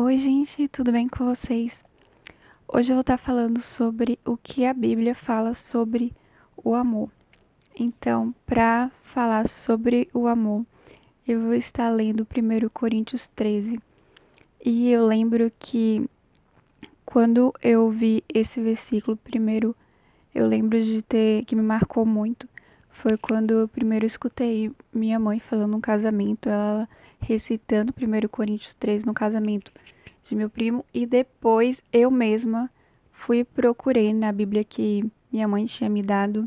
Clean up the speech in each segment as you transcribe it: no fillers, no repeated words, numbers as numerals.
Oi, gente, tudo bem com vocês? Hoje eu vou estar falando sobre o que a Bíblia fala sobre o amor. Então, para falar sobre o amor, eu vou estar lendo 1 Coríntios 13. E eu lembro que quando eu vi esse versículo primeiro, eu lembro que me marcou muito. Foi quando eu primeiro escutei minha mãe falando no casamento, ela recitando 1 Coríntios 13 no casamento de meu primo, e depois eu mesma procurei na Bíblia que minha mãe tinha me dado,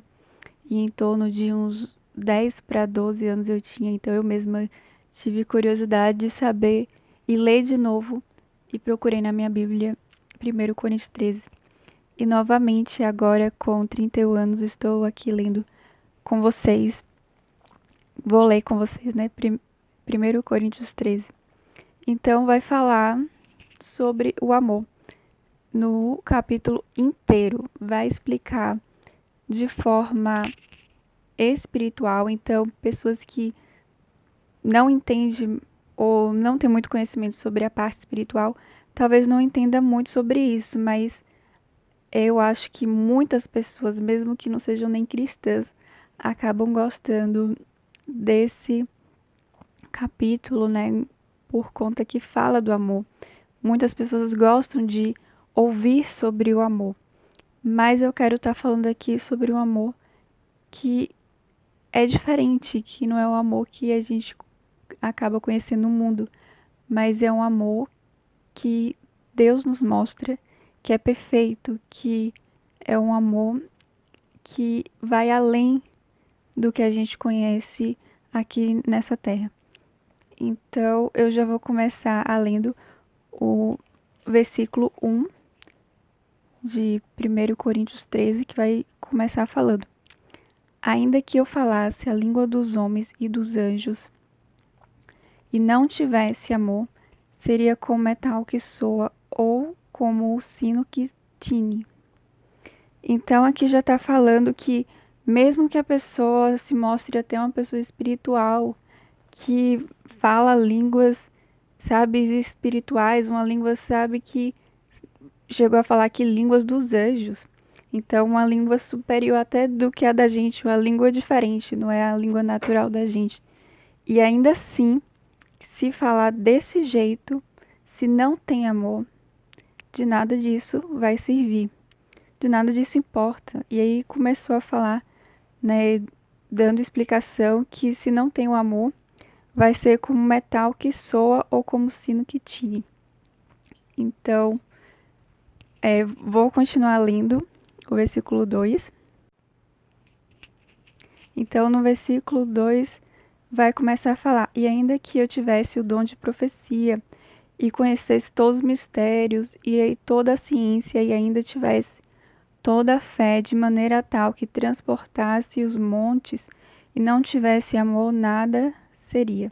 e em torno de uns 10 para 12 anos eu tinha, então eu mesma tive curiosidade de saber e ler de novo, e procurei na minha Bíblia 1 Coríntios 13. E novamente, agora com 31 anos, estou aqui lendo com vocês. Vou ler com vocês, né? 1 Coríntios 13. Então, vai falar sobre o amor. No capítulo inteiro, vai explicar de forma espiritual. Então, pessoas que não entendem ou não têm muito conhecimento sobre a parte espiritual, talvez não entendam muito sobre isso, mas eu acho que muitas pessoas, mesmo que não sejam nem cristãs, acabam gostando desse capítulo, né? Por conta que fala do amor. Muitas pessoas gostam de ouvir sobre o amor, mas eu quero estar falando aqui sobre um amor que é diferente, que não é o amor que a gente acaba conhecendo no mundo, mas é um amor que Deus nos mostra que é perfeito, que é um amor que vai além do que a gente conhece aqui nessa terra. Então, eu já vou começar lendo o versículo 1 de 1 Coríntios 13, que vai começar falando: Ainda que eu falasse a língua dos homens e dos anjos e não tivesse amor, seria como metal que soa ou como o sino que tine. Então aqui já está falando que mesmo que a pessoa se mostre até uma pessoa espiritual, que fala línguas, sabe, espirituais, uma língua, sabe, que chegou a falar que línguas dos anjos. Então, uma língua superior até do que a da gente, uma língua diferente, não é a língua natural da gente. E ainda assim, se falar desse jeito, se não tem amor, de nada disso vai servir, de nada disso importa. E aí começou a falar, né, dando explicação que se não tem o amor, vai ser como metal que soa ou como sino que tine. Então, vou continuar lendo o versículo 2. Então, no versículo 2, vai começar a falar: E ainda que eu tivesse o dom de profecia, e conhecesse todos os mistérios, e toda a ciência, e ainda tivesse toda a fé de maneira tal que transportasse os montes, e não tivesse amor, nada seria.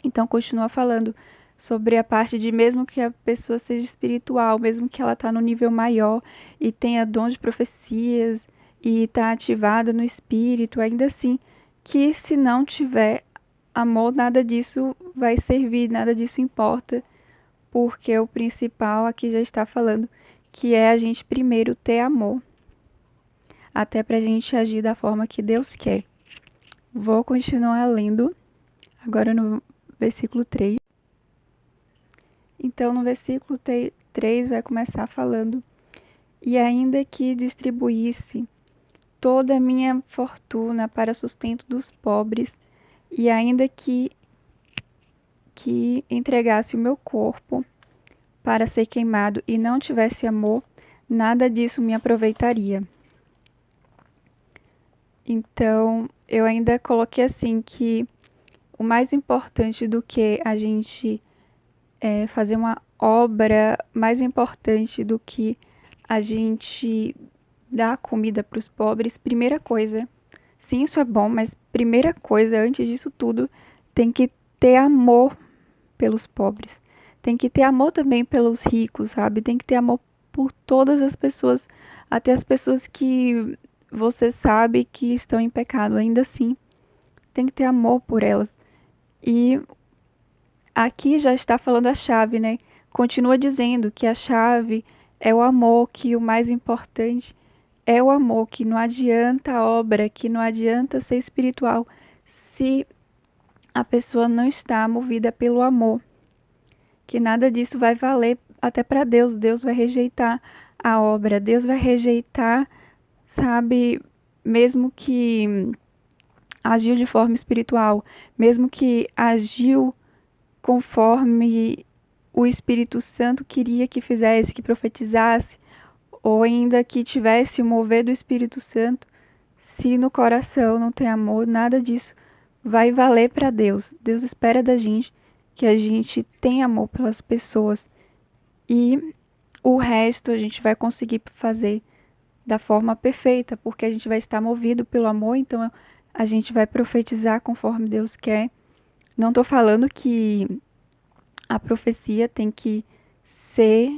Então, continua falando sobre a parte de mesmo que a pessoa seja espiritual, mesmo que ela está no nível maior e tenha dons de profecias e está ativada no espírito, ainda assim, que se não tiver amor, nada disso vai servir, nada disso importa, porque o principal aqui já está falando que é a gente primeiro ter amor, até para a gente agir da forma que Deus quer. Vou continuar lendo agora no versículo 3. Então, no versículo 3 vai começar falando: E ainda que distribuísse toda a minha fortuna para sustento dos pobres, e ainda que entregasse o meu corpo para ser queimado e não tivesse amor, nada disso me aproveitaria. Então, eu ainda coloquei assim que o mais importante do que a gente fazer uma obra, mais importante do que a gente dar comida para os pobres, primeira coisa, sim, isso é bom, mas primeira coisa, antes disso tudo, tem que ter amor pelos pobres. Tem que ter amor também pelos ricos, sabe? Tem que ter amor por todas as pessoas, até as pessoas que você sabe que estão em pecado, ainda assim, tem que ter amor por elas. E aqui já está falando a chave, né? continua dizendo que a chave é o amor, que o mais importante é o amor, que não adianta a obra, que não adianta ser espiritual se a pessoa não está movida pelo amor, que nada disso vai valer até para Deus. Deus vai rejeitar a obra, Deus vai rejeitar, sabe, mesmo que agiu de forma espiritual, mesmo que agiu conforme o Espírito Santo queria que fizesse, que profetizasse, ou ainda que tivesse o mover do Espírito Santo, se no coração não tem amor, nada disso vai valer para Deus. Deus espera da gente que a gente tenha amor pelas pessoas e o resto a gente vai conseguir fazer da forma perfeita, porque a gente vai estar movido pelo amor, então a gente vai profetizar conforme Deus quer. Não estou falando que a profecia tem que ser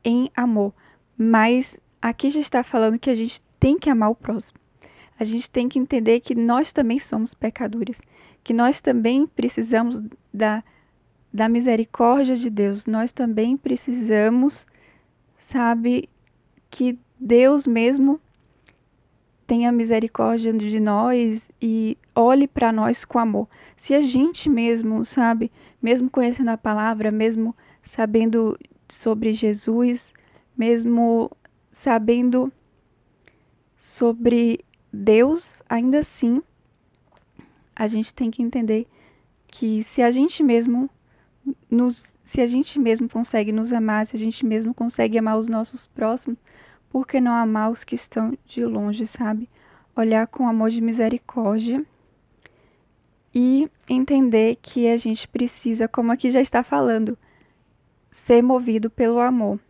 em amor, mas aqui já está falando que a gente tem que amar o próximo. A gente tem que entender que nós também somos pecadores, que nós também precisamos da misericórdia de Deus, nós também precisamos, sabe, que Deus mesmo tenha misericórdia de nós e olhe para nós com amor. Se a gente mesmo, sabe, mesmo conhecendo a palavra, mesmo sabendo sobre Jesus, mesmo sabendo sobre Deus, ainda assim, a gente tem que entender que se a gente mesmo consegue nos amar, se a gente mesmo consegue amar os nossos próximos, por que não amar os que estão de longe, sabe? Olhar com amor de misericórdia e entender que a gente precisa, como aqui já está falando, ser movido pelo amor.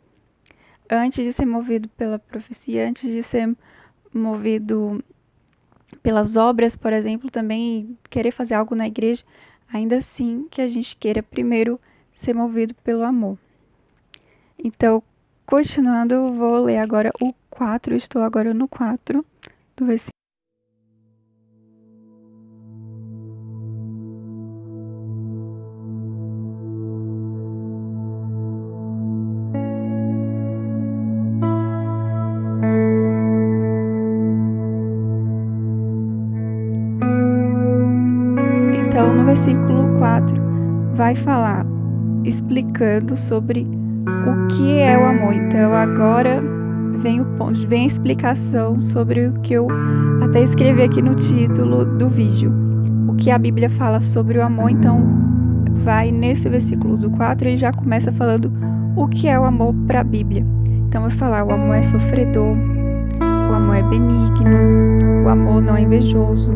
Antes de ser movido pela profecia, antes de ser movido pelas obras, por exemplo, também querer fazer algo na igreja, ainda assim que a gente queira primeiro ser movido pelo amor. Então, continuando, eu vou ler agora o 4, estou agora no 4 do versículo. Então, no versículo 4, vai falar, explicando sobre o que é o amor. Então, agora vem a explicação sobre o que eu até escrevi aqui no título do vídeo. O que a Bíblia fala sobre o amor. Então, vai nesse versículo do 4 e já começa falando o que é o amor para a Bíblia. Então, vai falar, o amor é sofredor, o amor é benigno, o amor não é invejoso,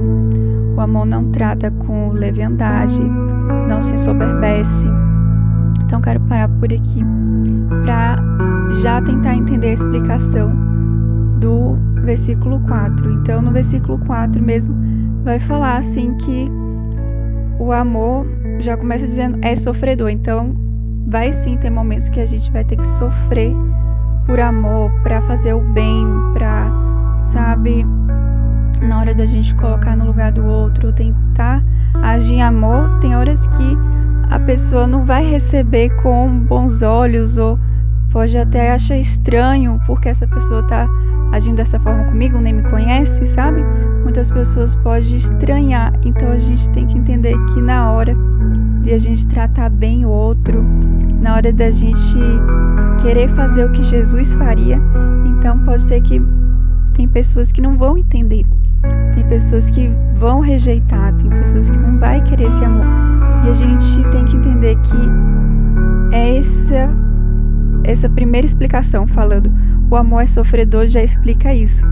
o amor não trata com leviandade, não se ensoberbece. Então, quero parar por aqui para já tentar entender a explicação do versículo 4. Então, no versículo 4 mesmo, vai falar assim que o amor, já começa dizendo, é sofredor. Então, vai sim ter momentos que a gente vai ter que sofrer por amor, para fazer o bem, para, sabe, na hora da gente colocar no lugar do outro, tentar agir em amor. Tem horas que a pessoa não vai receber com bons olhos, ou pode até achar estranho porque essa pessoa está agindo dessa forma comigo, nem me conhece, sabe? Muitas pessoas podem estranhar. Então a gente tem que entender que na hora de a gente tratar bem o outro, na hora da gente querer fazer o que Jesus faria, então pode ser que tem pessoas que não vão entender, tem pessoas que vão rejeitar, tem pessoas que não vai querer esse amor. E a gente tem que entender que é essa primeira explicação, falando o amor é sofredor, já explica isso.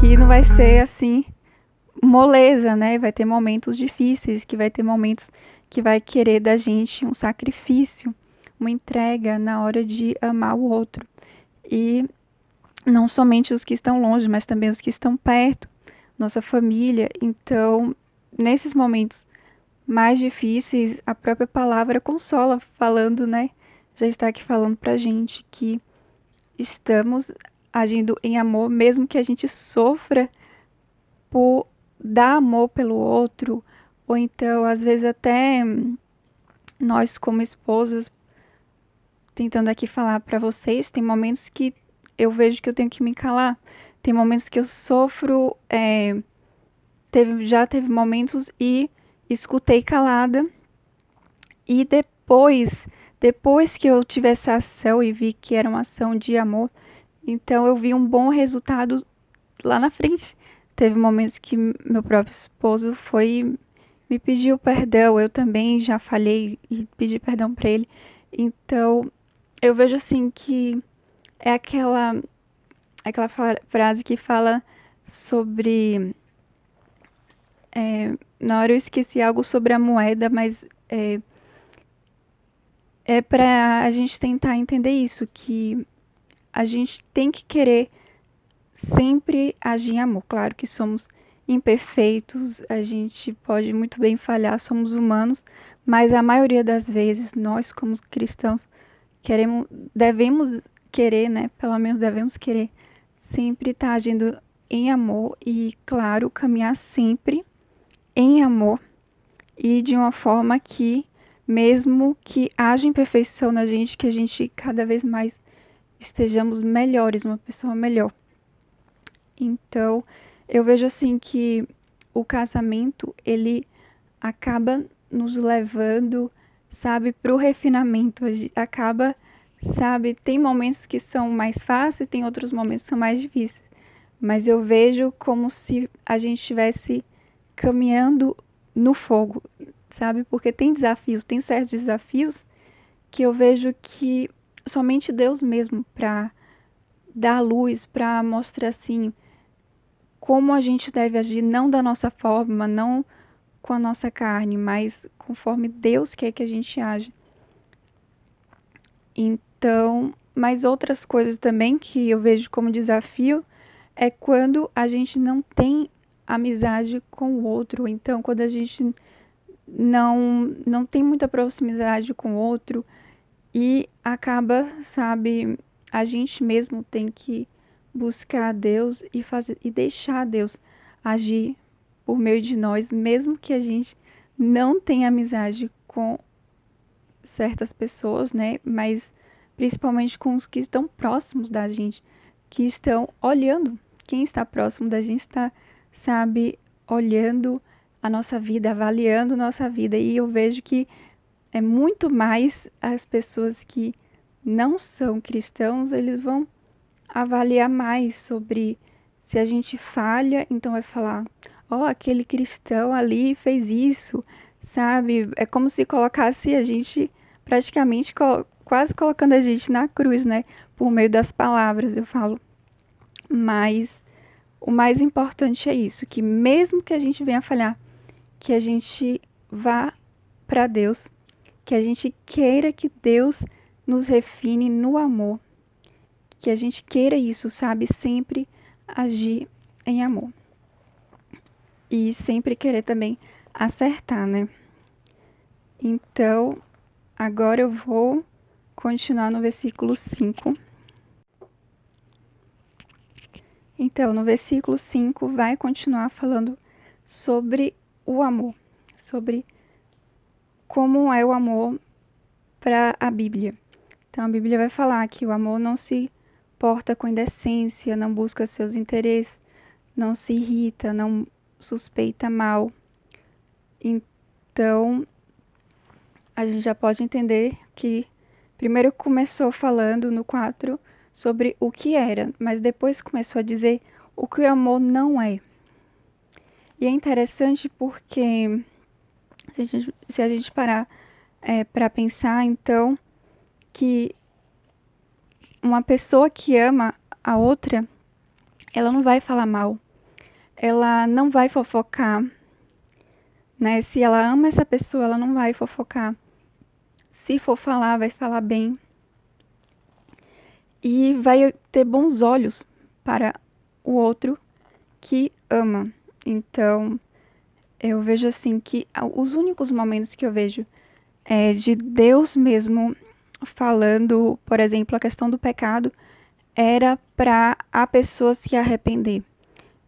Que não vai ser assim moleza, né? Vai ter momentos difíceis, que vai ter momentos que vai querer da gente um sacrifício, uma entrega na hora de amar o outro. E não somente os que estão longe, mas também os que estão perto, nossa família. Então, nesses momentos mais difíceis, a própria palavra consola, falando, né? Já está aqui falando pra gente que estamos agindo em amor, mesmo que a gente sofra por dar amor pelo outro, ou então, às vezes, até nós como esposas tentando aqui falar para vocês, tem momentos que eu vejo que eu tenho que me calar. Tem momentos que eu sofro, já teve momentos e escutei calada. E depois que eu tive essa ação e vi que era uma ação de amor, então eu vi um bom resultado lá na frente. Teve momentos que meu próprio esposo foi me pediu perdão, eu também já falhei e pedi perdão para ele. Então, eu vejo assim que é aquela frase que fala sobre na hora eu esqueci algo sobre a moeda, mas é para a gente tentar entender isso, que a gente tem que querer sempre agir em amor. Claro que somos imperfeitos, a gente pode muito bem falhar, somos humanos, mas a maioria das vezes nós, como cristãos, devemos querer, né? Pelo menos devemos querer sempre estar agindo em amor e, claro, caminhar sempre em amor e de uma forma que, mesmo que haja imperfeição na gente, que a gente cada vez mais estejamos melhores, uma pessoa melhor. Então, eu vejo assim que o casamento, ele acaba nos levando, sabe, para o refinamento. Acaba, sabe, tem momentos que são mais fáceis, tem outros momentos que são mais difíceis. Mas eu vejo como se a gente estivesse caminhando no fogo, sabe? Porque tem desafios, tem certos desafios que eu vejo que somente Deus mesmo para dar luz, para mostrar assim como a gente deve agir, não da nossa forma, não com a nossa carne, mas conforme Deus quer que a gente age. Então, mas outras coisas também que eu vejo como desafio é quando a gente não tem amizade com o outro. Então, quando a gente não tem muita proximidade com o outro e acaba, sabe, a gente mesmo tem que buscar a Deus e deixar Deus agir por meio de nós, mesmo que a gente não tenha amizade com certas pessoas, né? Mas principalmente com os que estão próximos da gente, que estão olhando. Quem está próximo da gente está, sabe, olhando a nossa vida, avaliando nossa vida. E eu vejo que é muito mais as pessoas que não são cristãos, eles vão avaliar mais sobre se a gente falha, então vai falar, ó, oh, aquele cristão ali fez isso, sabe? É como se colocasse a gente praticamente quase colocando a gente na cruz, né? Por meio das palavras, eu falo. Mas o mais importante é isso, que mesmo que a gente venha falhar, que a gente vá para Deus, que a gente queira que Deus nos refine no amor, que a gente queira isso, sabe? Sempre agir em amor. E sempre querer também acertar, né? Então, agora eu vou continuar no versículo 5. Então, no versículo 5 vai continuar falando sobre o amor, sobre como é o amor para a Bíblia. Então, a Bíblia vai falar que o amor não se porta com indecência, não busca seus interesses, não se irrita, não suspeita mal. Então, a gente já pode entender que primeiro começou falando no 4 sobre o que era, mas depois começou a dizer o que o amor não é. E é interessante porque se a gente parar para pensar, então, que uma pessoa que ama a outra, ela não vai falar mal, ela não vai fofocar, né? Se ela ama essa pessoa, ela não vai fofocar. Se for falar, vai falar bem. E vai ter bons olhos para o outro que ama. Então, eu vejo assim que os únicos momentos que eu vejo é de Deus mesmo falando, por exemplo, a questão do pecado, era para a pessoa se arrepender.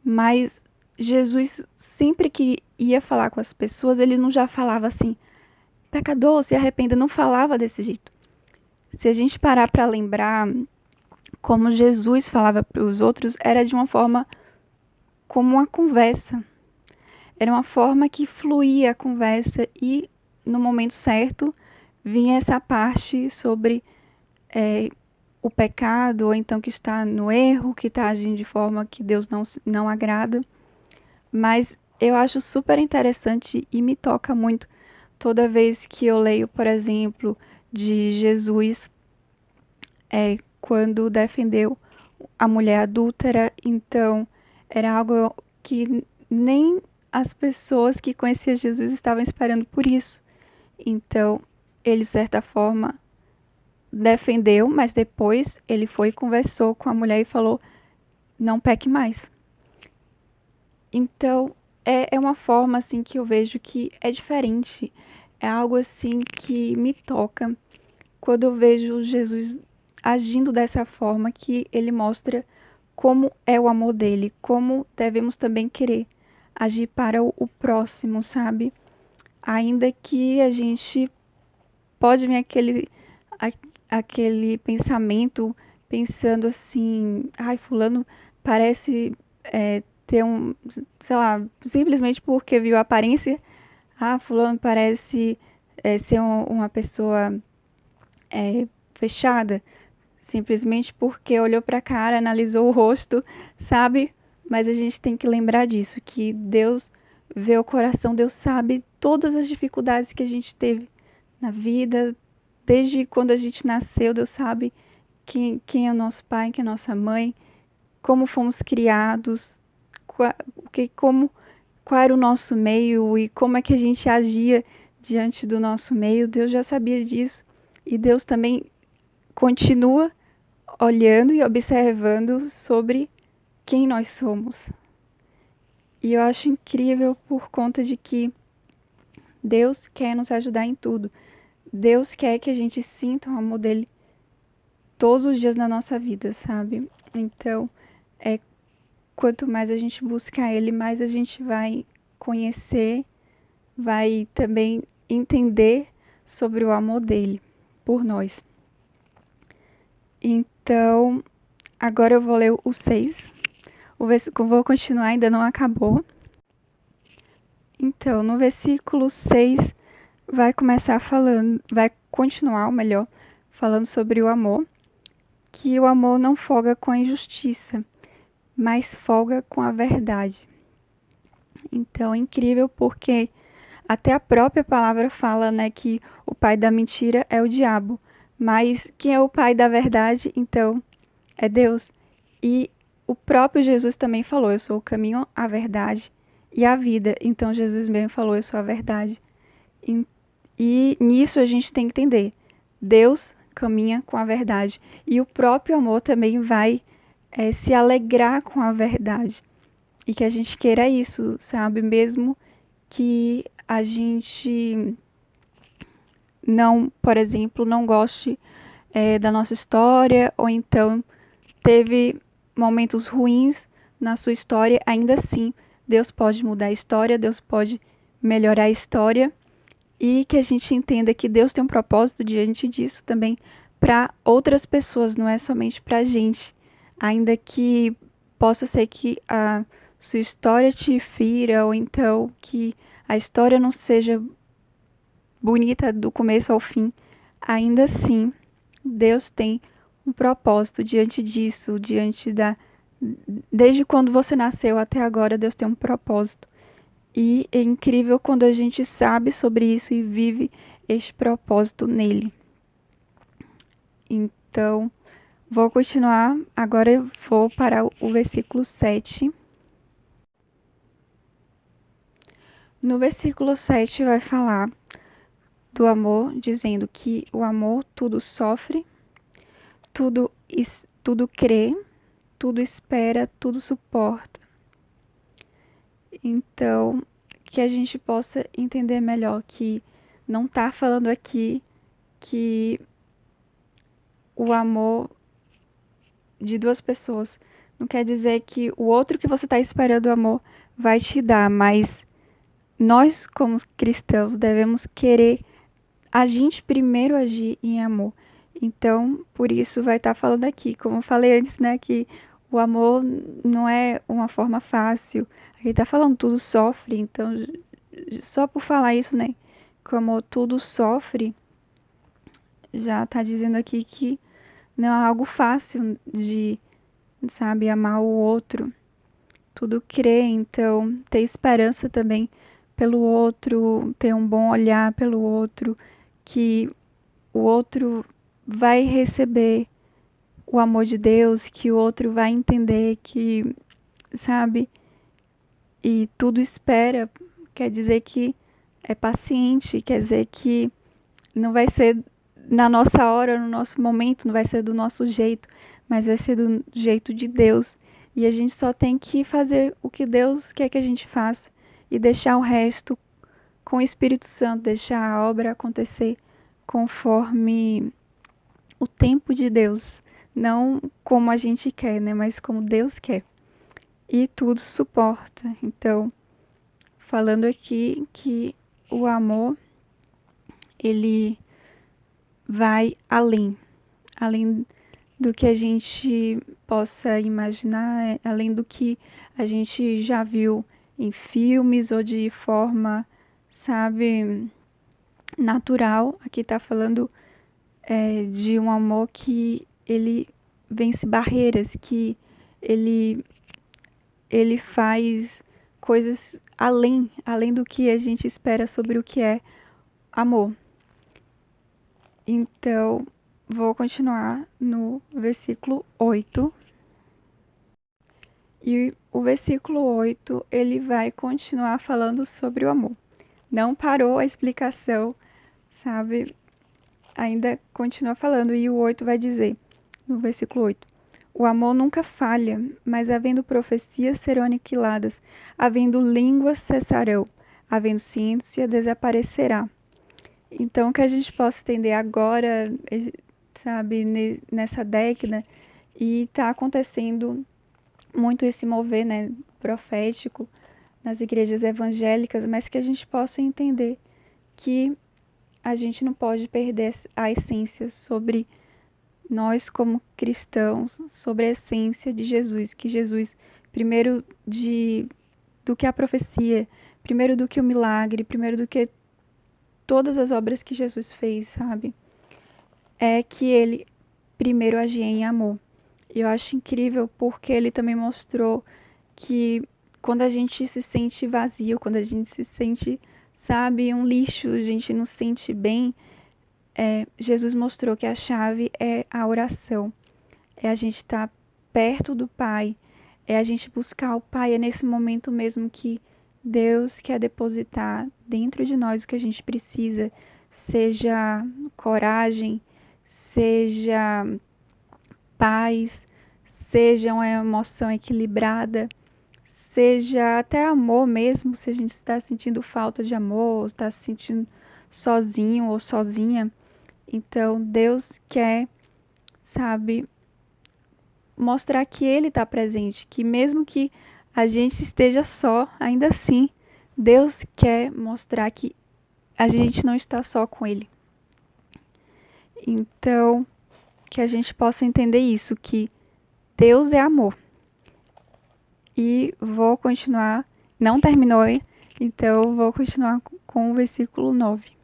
Mas Jesus, sempre que ia falar com as pessoas, ele não já falava assim, pecador, se arrependa, não falava desse jeito. se a gente parar para lembrar como Jesus falava para os outros, era de uma forma como uma conversa. Era uma forma que fluía a conversa e, no momento certo, vinha essa parte sobre o pecado, ou então que está no erro, que está agindo de forma que Deus não agrada. Mas eu acho super interessante e me toca muito toda vez que eu leio, por exemplo, de Jesus quando defendeu a mulher adúltera. Então, era algo que nem as pessoas que conheciam Jesus estavam esperando por isso. Então, ele, de certa forma, defendeu, mas depois ele foi e conversou com a mulher e falou: não peque mais. Então, é uma forma assim que eu vejo que é diferente. É algo assim que me toca quando eu vejo Jesus agindo dessa forma, que ele mostra como é o amor dele, como devemos também querer agir para o próximo, sabe? Ainda que a gente pode vir aquele pensamento, pensando assim, ai, fulano parece ter sei lá, simplesmente porque viu a aparência, fulano parece ser uma pessoa fechada, simplesmente porque olhou para a cara, analisou o rosto, sabe? Mas a gente tem que lembrar disso, que Deus vê o coração, Deus sabe todas as dificuldades que a gente teve na vida, desde quando a gente nasceu, Deus sabe quem é o nosso pai, quem é a nossa mãe, como fomos criados, como, qual era o nosso meio e como é que a gente agia diante do nosso meio. Deus já sabia disso e Deus também continua olhando e observando sobre quem nós somos. E eu acho incrível por conta de que Deus quer nos ajudar em tudo. Deus quer que a gente sinta o amor dele todos os dias na nossa vida, sabe? Então, quanto mais a gente buscar ele, mais a gente vai conhecer, vai também entender sobre o amor dele por nós. Então, agora eu vou ler o 6. Vou continuar, ainda não acabou. Então, no versículo 6 vai começar falando, vai continuar, ou melhor, falando sobre o amor, que o amor não folga com a injustiça, mas folga com a verdade. Então, é incrível porque até a própria palavra fala, né, que o pai da mentira é o diabo, mas quem é o pai da verdade, então, é Deus. E o próprio Jesus também falou: eu sou o caminho, a verdade e a vida. Então, Jesus mesmo falou: eu sou a verdade. E nisso a gente tem que entender: Deus caminha com a verdade e o próprio amor também vai se alegrar com a verdade. E que a gente queira isso, sabe? Mesmo que a gente não, por exemplo, não goste da nossa história, ou então teve momentos ruins na sua história, ainda assim Deus pode mudar a história, Deus pode melhorar a história, e que a gente entenda que Deus tem um propósito diante disso também para outras pessoas, não é somente para a gente. Ainda que possa ser que a sua história te fira, ou então que a história não seja bonita do começo ao fim, ainda assim Deus tem um propósito diante disso, desde quando você nasceu até agora, Deus tem um propósito. E é incrível quando a gente sabe sobre isso e vive este propósito nele. Então, vou continuar. Agora eu vou para o versículo 7. No versículo 7 vai falar do amor, dizendo que o amor tudo sofre, tudo crê, tudo espera, tudo suporta. Então, que a gente possa entender melhor que não está falando aqui que o amor de duas pessoas não quer dizer que o outro que você está esperando o amor vai te dar, mas nós, como cristãos, devemos querer a gente primeiro agir em amor. Então, por isso vai estar falando aqui, como eu falei antes, né, que o amor não é uma forma fácil. Aqui tá falando tudo sofre, então só por falar isso, né, que o amor tudo sofre, já tá dizendo aqui que não é algo fácil de, sabe, amar o outro. Tudo crê, então ter esperança também pelo outro, ter um bom olhar pelo outro, que o outro vai receber o amor de Deus, que o outro vai entender que, sabe, e tudo espera, quer dizer que é paciente, quer dizer que não vai ser na nossa hora, no nosso momento, não vai ser do nosso jeito, mas vai ser do jeito de Deus. E a gente só tem que fazer o que Deus quer que a gente faça e deixar o resto com o Espírito Santo, deixar a obra acontecer conforme o tempo de Deus, não como a gente quer, né, mas como Deus quer. E tudo suporta. Então, falando aqui que o amor ele vai além do que a gente possa imaginar, além do que a gente já viu em filmes ou de forma, sabe, natural. Aqui está falando de um amor que ele vence barreiras, que ele, ele faz coisas além do que a gente espera sobre o que é amor. Então, vou continuar no versículo 8. E o versículo 8, ele vai continuar falando sobre o amor. Não parou a explicação, sabe? Ainda continua falando. E o 8 vai dizer, no versículo 8: o amor nunca falha, mas havendo profecias serão aniquiladas, havendo línguas cessarão, havendo ciência desaparecerá. Então, que a gente possa entender agora, sabe, nessa década, e está acontecendo muito esse mover, né, profético nas igrejas evangélicas, mas que a gente possa entender que a gente não pode perder a essência sobre nós como cristãos, sobre a essência de Jesus, que Jesus, primeiro do que a profecia, primeiro do que o milagre, primeiro do que todas as obras que Jesus fez, sabe? É que ele primeiro agia em amor. E eu acho incrível porque ele também mostrou que quando a gente se sente vazio, quando a gente se sente, sabe, um lixo, a gente não se sente bem, Jesus mostrou que a chave é a oração. É a gente estar perto do Pai, é a gente buscar o Pai, é nesse momento mesmo que Deus quer depositar dentro de nós o que a gente precisa, seja coragem, seja paz, seja uma emoção equilibrada, seja até amor mesmo, se a gente está sentindo falta de amor, ou está se sentindo sozinho ou sozinha. Então Deus quer, sabe, mostrar que Ele está presente, que mesmo que a gente esteja só, ainda assim, Deus quer mostrar que a gente não está só com Ele. Então, que a gente possa entender isso, que Deus é amor. E vou continuar, não terminou, então vou continuar com o versículo 9.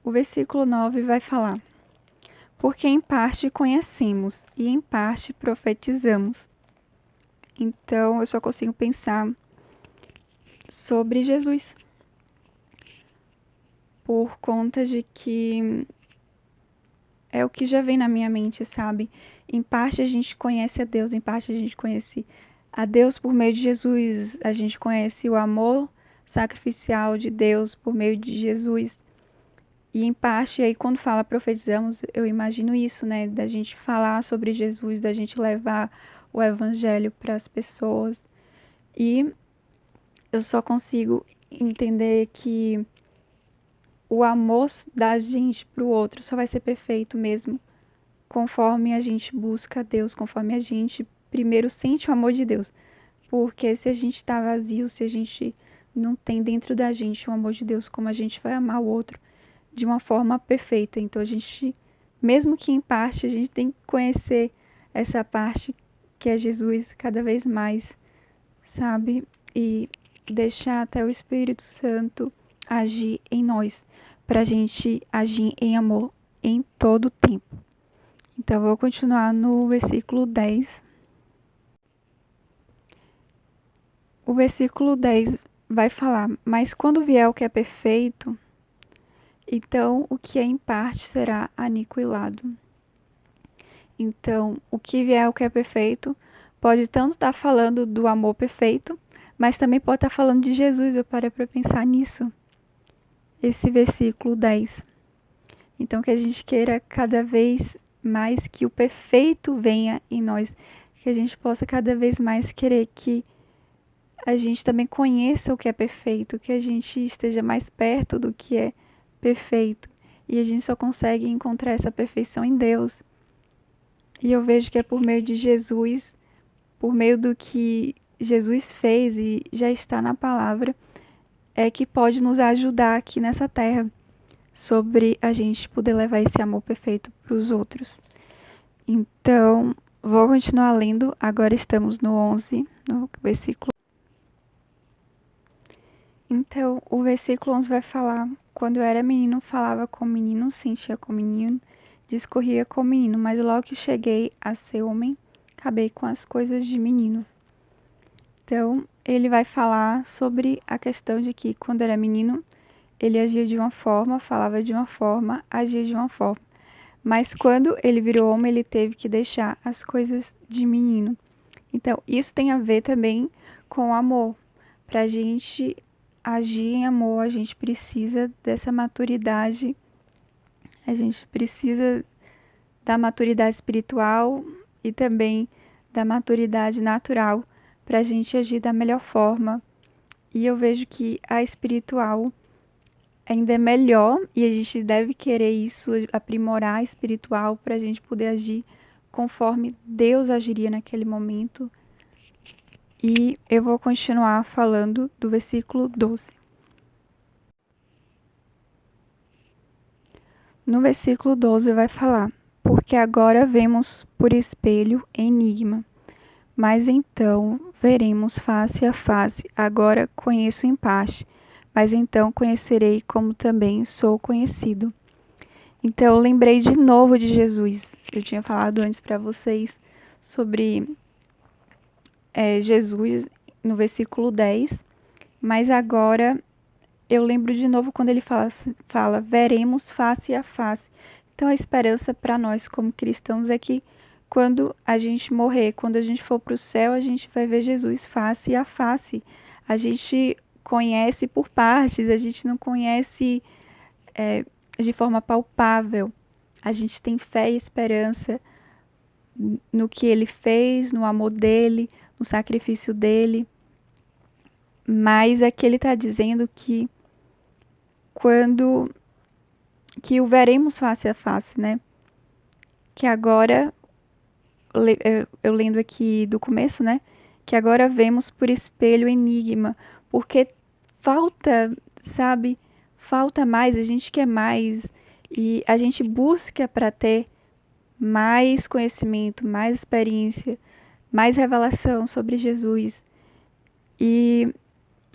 O versículo 9 vai falar: porque em parte conhecemos e em parte profetizamos. Então eu só consigo pensar sobre Jesus, por conta de que é o que já vem na minha mente, sabe? Em parte a gente conhece a Deus, em parte a gente conhece a Deus por meio de Jesus, a gente conhece o amor sacrificial de Deus por meio de Jesus. E em parte, aí quando fala profetizamos, eu imagino isso, né? Da gente falar sobre Jesus, da gente levar o evangelho para as pessoas. E eu só consigo entender que o amor da gente pro outro só vai ser perfeito mesmo conforme a gente busca Deus, conforme a gente primeiro sente o amor de Deus. Porque se a gente tá vazio, se a gente não tem dentro da gente o amor de Deus, como a gente vai amar o outro de uma forma perfeita. Então a gente, mesmo que em parte, a gente tem que conhecer essa parte que é Jesus cada vez mais, sabe? E deixar até o Espírito Santo agir em nós, pra gente agir em amor em todo o tempo. Então eu vou continuar no versículo 10. O versículo 10 vai falar: Mas quando vier o que é perfeito, então o que é em parte será aniquilado. Então, o que vier o que é perfeito pode tanto estar falando do amor perfeito, mas também pode estar falando de Jesus. Eu parei para pensar nisso. Esse versículo 10. Então, que a gente queira cada vez mais que o perfeito venha em nós. Que a gente possa cada vez mais querer que a gente também conheça o que é perfeito, que a gente esteja mais perto do que é perfeito. E a gente só consegue encontrar essa perfeição em Deus. E eu vejo que é por meio de Jesus, por meio do que Jesus fez e já está na palavra, é que pode nos ajudar aqui nessa terra, sobre a gente poder levar esse amor perfeito para os outros. Então, vou continuar lendo. Agora estamos no 11, no versículo. Então, o versículo 11 vai falar: Quando eu era menino, falava com menino, sentia com menino, discorria com menino, mas logo que cheguei a ser homem, acabei com as coisas de menino. Então, ele vai falar sobre a questão de que quando era menino, ele agia de uma forma, falava de uma forma, agia de uma forma. Mas quando ele virou homem, ele teve que deixar as coisas de menino. Então, isso tem a ver também com o amor. Para a gente agir em amor, a gente precisa dessa maturidade, a gente precisa da maturidade espiritual e também da maturidade natural para a gente agir da melhor forma. E eu vejo que a espiritual ainda é melhor e a gente deve querer isso, aprimorar a espiritual para a gente poder agir conforme Deus agiria naquele momento. E eu vou continuar falando do versículo 12. No versículo 12 vai falar: Porque agora vemos por espelho enigma, mas então veremos face a face. Agora conheço em parte, mas então conhecerei como também sou conhecido. Então eu lembrei de novo de Jesus. Eu tinha falado antes para vocês sobre Jesus no versículo 10, mas agora eu lembro de novo quando ele fala veremos face a face. Então a esperança para nós como cristãos é que quando a gente morrer, quando a gente for para o céu, a gente vai ver Jesus face a face. A gente conhece por partes, a gente não conhece de forma palpável. A gente tem fé e esperança no que ele fez, no amor dele, no sacrifício dele. Mas aqui ele está dizendo que quando que o veremos face a face, né? Que agora, eu lendo aqui do começo, né? Que agora vemos por espelho enigma, porque falta, sabe? Falta mais, a gente quer mais e a gente busca para ter mais conhecimento, mais experiência, mais revelação sobre Jesus. E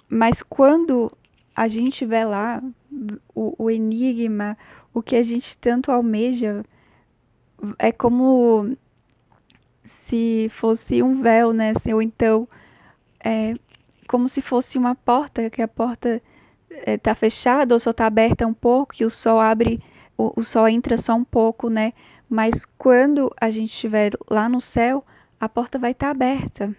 mas quando a gente vê lá o enigma, o que a gente tanto almeja, é como se fosse um véu, né? Ou então, é como se fosse uma porta, que a porta está fechada ou só está aberta um pouco, que o sol abre, o sol entra só um pouco, né? Mas quando a gente estiver lá no céu, a porta vai estar aberta.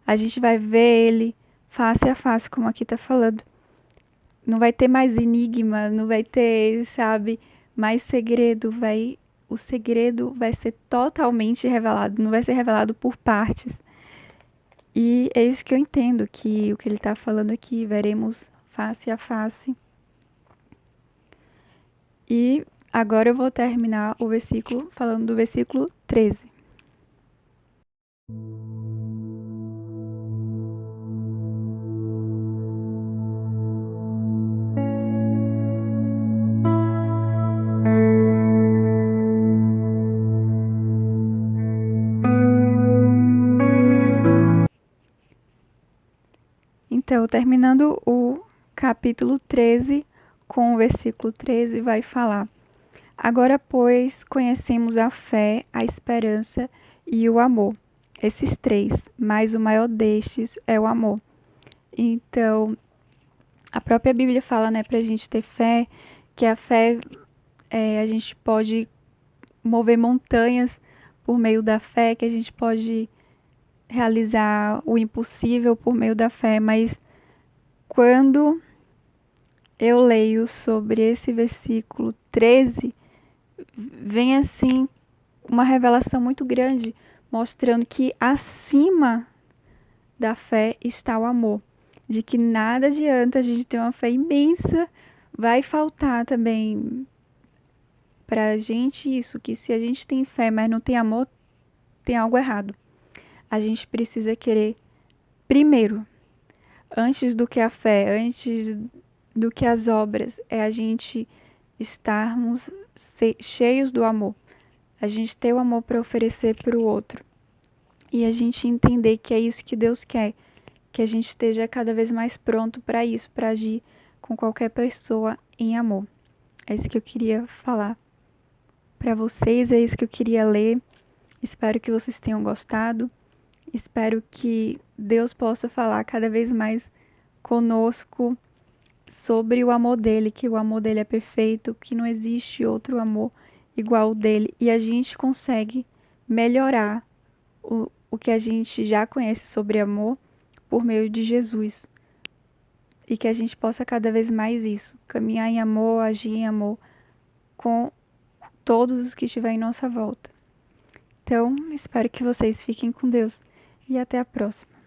A gente vai ver ele face a face, como aqui está falando. Não vai ter mais enigma, não vai ter, sabe, mais segredo, o segredo vai ser totalmente revelado, não vai ser revelado por partes. E é isso que eu entendo, que o que ele está falando aqui, veremos face a face. E agora eu vou terminar o versículo falando do versículo 13. Então, terminando o capítulo 13, com o versículo 13, vai falar: Agora, pois, conhecemos a fé, a esperança e o amor. Esses três, mas o maior destes é o amor. Então, a própria Bíblia fala, né, pra gente ter fé, que a fé, a gente pode mover montanhas por meio da fé, que a gente pode realizar o impossível por meio da fé, mas quando eu leio sobre esse versículo 13, vem assim uma revelação muito grande, mostrando que acima da fé está o amor. De que nada adianta a gente ter uma fé imensa, vai faltar também pra gente isso, que se a gente tem fé, mas não tem amor, tem algo errado. A gente precisa querer primeiro, antes do que a fé, antes do que as obras, é a gente estarmos cheios do amor. A gente ter o amor para oferecer para o outro. E a gente entender que é isso que Deus quer, que a gente esteja cada vez mais pronto para isso, para agir com qualquer pessoa em amor. É isso que eu queria falar para vocês, é isso que eu queria ler. Espero que vocês tenham gostado. Espero que Deus possa falar cada vez mais conosco sobre o amor dele, que o amor dele é perfeito, que não existe outro amor igual ao dele e a gente consegue melhorar o que a gente já conhece sobre amor por meio de Jesus. E que a gente possa cada vez mais isso, caminhar em amor, agir em amor com todos os que estiverem em nossa volta. Então, espero que vocês fiquem com Deus e até a próxima.